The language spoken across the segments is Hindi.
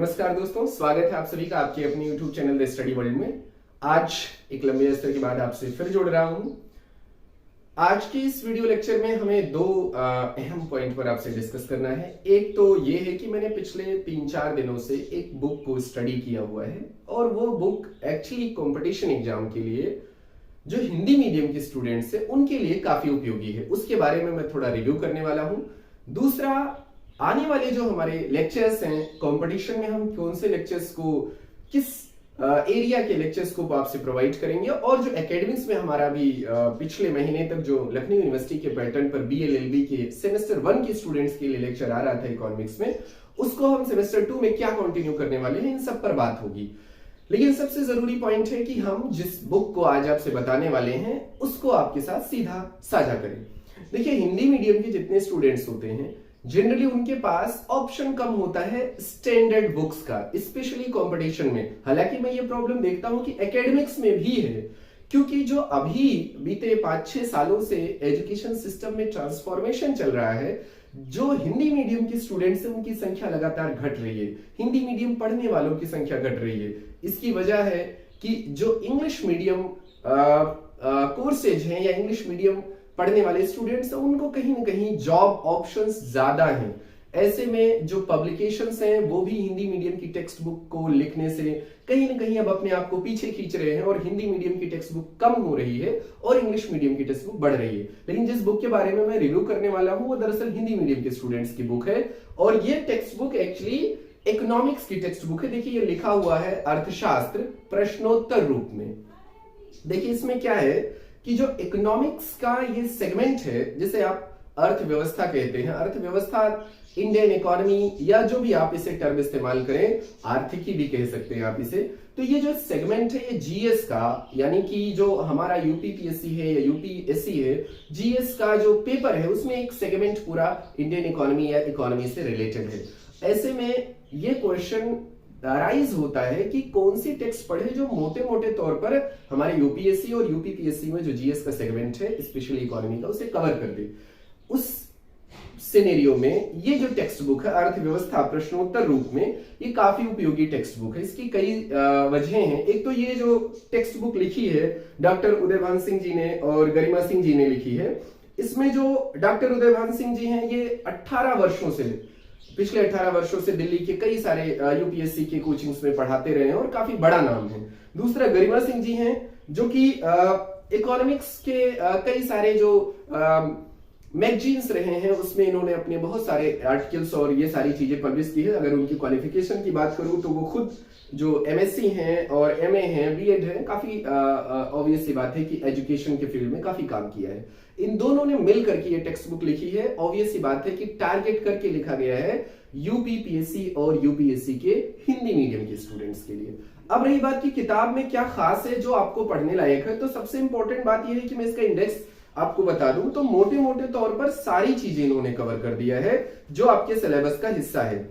नमस्कार दोस्तों, स्वागत है आप सभी का आपके अपने YouTube channel the study world में। आज एक लंबे अरसे के बाद आपसे फिर जुड़ रहा हूं। आज के इस वीडियो लेक्चर में हमें दो अहम पॉइंट पर आपसे डिस्कस करना है। एक तो ये है कि मैंने पिछले 3-4 दिनों से एक बुक को स्टडी किया हुआ है और वो बुक एक्चुअली कंपटीशन एग्जाम के लिए जो हिंदी मीडियम के स्टूडेंट्स हैं उनके लिए काफी उपयोगी है। उसके बारे में मैं थोड़ा रिव्यू करने वाला हूं। दूसरा, आने वाले जो हमारे लेक्चर्स हैं कंपटीशन में हम कौन से लेक्चर्स को किस एरिया के लेक्चर्स को आपसे प्रोवाइड करेंगे, और जो एकेडमिक्स में हमारा भी पिछले महीने तक जो लखनऊ यूनिवर्सिटी के पैटर्न पर BLLB के सेमेस्टर 1 के स्टूडेंट्स के लिए लेक्चर आ रहा था इकोनॉमिक्स में, उसको हम सेमेस्टर 2 में क्या कंटिन्यू करने वाले हैं, इन सब पर बात होगी। लेकिन सबसे जरूरी पॉइंट है कि हम जिस बुक को आज आपसे बताने वाले हैं उसको आपके साथ सीधा साझा करें। देखिए, हिंदी मीडियम के जितने स्टूडेंट्स होते हैं जनरली उनके पास ऑप्शन कम होता है स्टैंडर्ड बुक्स का, स्पेशली कंपटीशन में। हालांकि मैं ये प्रॉब्लम देखता हूं कि एकेडमिक्स में भी है, क्योंकि जो अभी बीते 5-6 सालों से एजुकेशन सिस्टम में ट्रांसफॉर्मेशन चल रहा है, जो हिंदी मीडियम के स्टूडेंट्स हैं उनकी संख्या लगातार घट रही है, हिंदी मीडियम पढ़ने वालों की संख्या घट रही है। इसकी वजह है कि जो इंग्लिश मीडियम कोर्सेज हैं या इंग्लिश मीडियम पढ़ने वाले स्टूडेंट्स हैं उनको कहीं ना कहीं जॉब ऑप्शंस ज्यादा हैं। ऐसे में जो पब्लिकेशंस हैं वो भी हिंदी मीडियम की टेक्स्ट बुक को लिखने से कहीं ना कहीं अब अपने आप को पीछे खींच रहे हैं और हिंदी मीडियम की टेक्स्ट बुक कम हो रही है और इंग्लिश मीडियम की टेक्स्ट बुक बढ़ रही है। लेकिन जिस बुक के बारे में मैं रिव्यू करने वाला हूं वो दरअसल हिंदी मीडियम के स्टूडेंट्स की बुक है, और ये टेक्स्ट बुक एक्चुअली इकोनॉमिक्स की टेक्स्ट बुक है। देखिए, ये लिखा हुआ है अर्थशास्त्र प्रश्नोत्तर रूप में। देखिए, इसमें क्या है कि जो इकोनॉमिक्स का ये सेगमेंट है जिसे आप अर्थव्यवस्था कहते हैं, अर्थव्यवस्था, इंडियन इकोनॉमी, या जो भी आप इसे टर्म इस्तेमाल करें, आर्थिकी भी कह सकते हैं आप इसे। तो ये जो सेगमेंट है ये जीएस का, यानी कि जो हमारा यूपीपीएससी है या यूपीएससी है, जीएस का जो पेपर है उसमें एक सेगमेंट पूरा इंडियन इकोनॉमी या इकोनॉमी से रिलेटेड है। ऐसे में ये क्वेश्चन राइज होता है कि कौन सी टेक्स्ट पढ़े जो मोटे मोटे तौर पर हमारे यूपीएससी और यूपीपीएससी में जो जीएस का सेगमेंट है स्पेशली इकोनॉमी का उसे कवर कर दे। उस सिनेरियो में ये जो टेक्स्ट बुक है अर्थव्यवस्था प्रश्नोत्तर रूप में, ये काफी उपयोगी टेक्स्ट बुक है। इसकी कई वजह हैं। एक तो ये जो टेक्स्ट बुक लिखी है डॉक्टर उदयभान सिंह जी ने और गरिमा सिंह जी ने लिखी है। इसमें जो डॉक्टर उदयभान सिंह जी हैं ये 18 वर्षों से, पिछले 18 वर्षों से दिल्ली के कई सारे यूपीएससी के कोचिंग्स में पढ़ाते रहे हैं और काफी बड़ा नाम है। दूसरा, गरिमा सिंह जी हैं जो कि इकोनॉमिक्स के कई सारे जो मैगजीन्स रहे हैं उसमें इन्होंने अपने बहुत सारे आर्टिकल्स और ये सारी चीजें पब्लिश की है। अगर उनकी क्वालिफिकेशन की बात करूं तो वो खुद जो एमएससी हैं और एमए हैं, बीएड हैं, काफी ऑब्वियस सी बात है कि एजुकेशन के फील्ड में काफी काम किया है। इन दोनों ने मिल करके ये टेक्स्ट बुक लिखी है। ऑब्वियस सी बात है कि टारगेट करके लिखा गया है यूपीपीएससी और यूपीएससी के हिंदी मीडियम के स्टूडेंट्स के लिए। अब रही बात की किताब में क्या खास है जो आपको पढ़ने लायक है, तो सबसे इंपॉर्टेंट बात यह है कि मैं इसका इंडेक्स आपको बता दूं तो मोटे मोटे तौर पर सारी चीजें इन्होंने कवर कर दिया है जो आपके सिलेबस का हिस्सा है।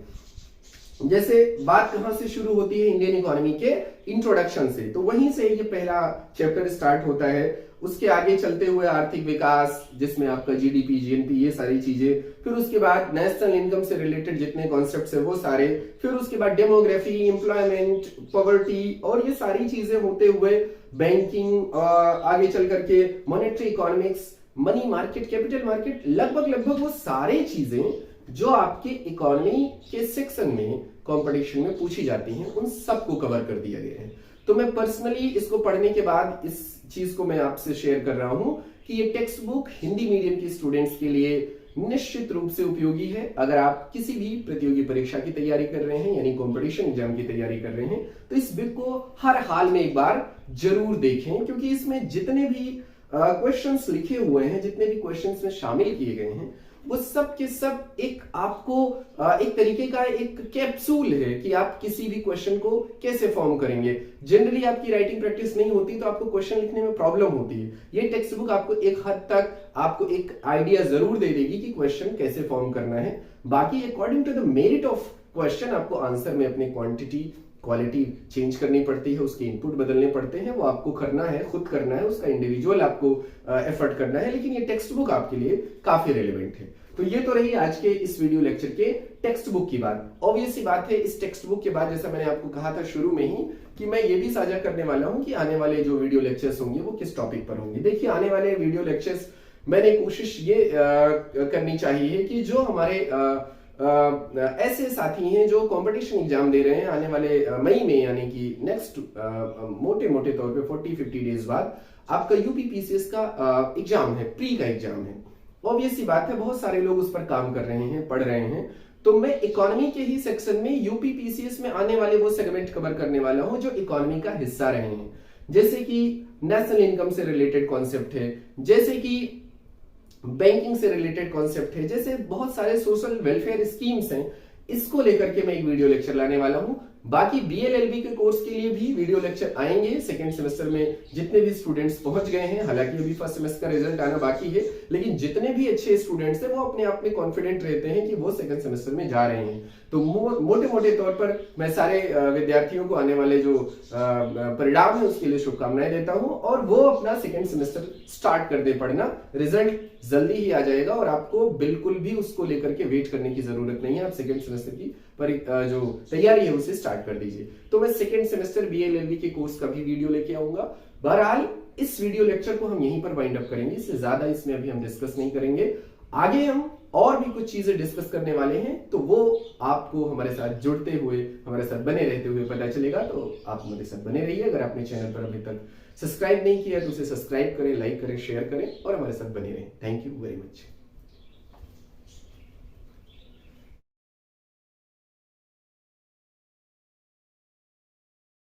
जैसे बात कहां से शुरू होती है, इंडियन इकोनॉमी के इंट्रोडक्शन से, तो वहीं से ये पहला चैप्टर स्टार्ट होता है। उसके आगे चलते हुए आर्थिक विकास जिसमें आपका जीडीपी, जीएनपी, ये सारी चीजें, फिर उसके बाद नेशनल इनकम से रिलेटेड जितने कॉन्सेप्ट्स है वो सारे, फिर उसके बाद डेमोग्राफी, एम्प्लॉयमेंट, पॉवर्टी, और ये सारी चीजें होते हुए बैंकिंग, आगे चल करके monetary economics, money market, capital market, लगभग वो सारी चीजें जो आपके इकोनॉमी के सेक्शन में कंपटीशन में पूछी जाती हैं उन सबको कवर कर दिया गया है। तो मैं पर्सनली इसको पढ़ने के बाद इस चीज को मैं आपसे शेयर कर रहा हूं कि ये टेक्स्ट बुक हिंदी मीडियम के स्टूडेंट्स के लिए निश्चित रूप से उपयोगी है। अगर आप किसी भी प्रतियोगी परीक्षा की तैयारी कर रहे हैं यानी कंपटीशन एग्जाम की तैयारी कर रहे हैं तो इस बुक को हर हाल में एक बार जरूर देखें, क्योंकि इसमें जितने भी क्वेश्चंस लिखे हुए हैं, जितने भी क्वेश्चंस में शामिल किए गए हैं, वो सब के सब एक आपको एक तरीके का एक कैप्सूल है कि आप किसी भी क्वेश्चन को कैसे फॉर्म करेंगे। जनरली आपकी राइटिंग प्रैक्टिस नहीं होती तो आपको क्वेश्चन लिखने में प्रॉब्लम होती है। ये टेक्स्ट बुक आपको एक हद तक आपको एक आइडिया जरूर दे देगी कि क्वेश्चन कैसे फॉर्म करना है। बाकी according to the merit of question आपको आंसर में अपनी क्वांटिटी, क्वालिटी चेंज करनी पड़ती है, उसके इनपुट बदलने पड़ते हैं, वो आपको करना है, खुद करना है, उसका इंडिविजुअल आपको एफर्ट करना है। लेकिन ये टेक्स्ट बुक आपके लिए काफी रेलेवेंट है। तो ये तो रही आज के इस वीडियो लेक्चर के टेक्स्ट बुक की बात। ऑब्वियस सी बात है, इस टेक्स्ट बुक के बाद जैसा मैंने आपको कहा था शुरू में ही कि मैं ये भी साझा करने वाला हूं कि आने वाले जो वीडियो लेक्चर्स होंगे वो किस टॉपिक पर होंगे। देखिए, आने वाले वीडियो लेक्चर्स मैंने कोशिश ये करनी चाहिए कि जो हमारे ऐसे साथी हैं जो कंपटीशन एग्जाम दे रहे हैं आने वाले मई में, यानी कि नेक्स्ट मोटे मोटे तौर पे 40-50 डेज बाद आपका यूपीपीसीएस का एग्जाम है, प्री का एग्जाम है। ऑब्वियस सी बात है, बहुत सारे लोग उस पर काम कर रहे हैं, पढ़ रहे हैं। तो मैं इकोनॉमी के ही सेक्शन में यूपीपीसीएस में आने वाले वो सेगमेंट कवर करने वाला हूं जो इकोनॉमी का हिस्सा रहे हैं, जैसे कि नेशनल इनकम से रिलेटेड कॉन्सेप्ट है, जैसे कि बैंकिंग से रिलेटेड कॉन्सेप्ट है, जैसे बहुत सारे सोशल वेलफेयर स्कीम्स हैं। इसको लेकर के मैं एक वीडियो लेक्चर लाने वाला हूं। बाकी बीएलएलबी के कोर्स के लिए भी वीडियो लेक्चर आएंगे। सेकंड सेमेस्टर में जितने भी स्टूडेंट्स पहुंच गए हैं, हालांकि अभी फर्स्ट सेमेस्टर का रिजल्ट आना बाकी है, लेकिन जितने भी अच्छे स्टूडेंट्स हैं वो अपने आप में कॉन्फिडेंट रहते हैं कि वो सेकंड सेमेस्टर में जा रहे हैं। तो मोटे मोटे तौर पर मैं सारे विद्यार्थियों को आने वाले जो परिणाम है उसके लिए शुभकामनाएं देता हूं, और वो अपना सेकंड सेमेस्टर स्टार्ट कर दे पढ़ना। रिजल्ट जल्दी ही आ जाएगा और आपको बिल्कुल भी उसको लेकर के वेट करने की जरूरत नहीं है। आप सेकंड सेमेस्टर की जो तैयारी है उसे स्टार्ट कर दीजिए। तो मैं सेकंड सेमेस्टर बीएलएलबी के कोर्स का भी वीडियो लेके आऊंगा। बहरहाल इस वीडियो लेक्चर को हम यहीं पर वाइंड अप करेंगे, इससे ज्यादा इसमें अभी हम डिस्कस नहीं करेंगे। आगे हम और भी कुछ चीजें डिस्कस करने वाले हैं, तो वो आपको हमारे साथ जुड़ते हुए, हमारे साथ बने रहते हुए पता चलेगा। तो आप हमारे साथ बने रहिए। अगर आपने चैनल पर अभी तक सब्सक्राइब नहीं किया तो उसे सब्सक्राइब करें, लाइक करें, शेयर करें और हमारे साथ बने रहें। Thank you very much.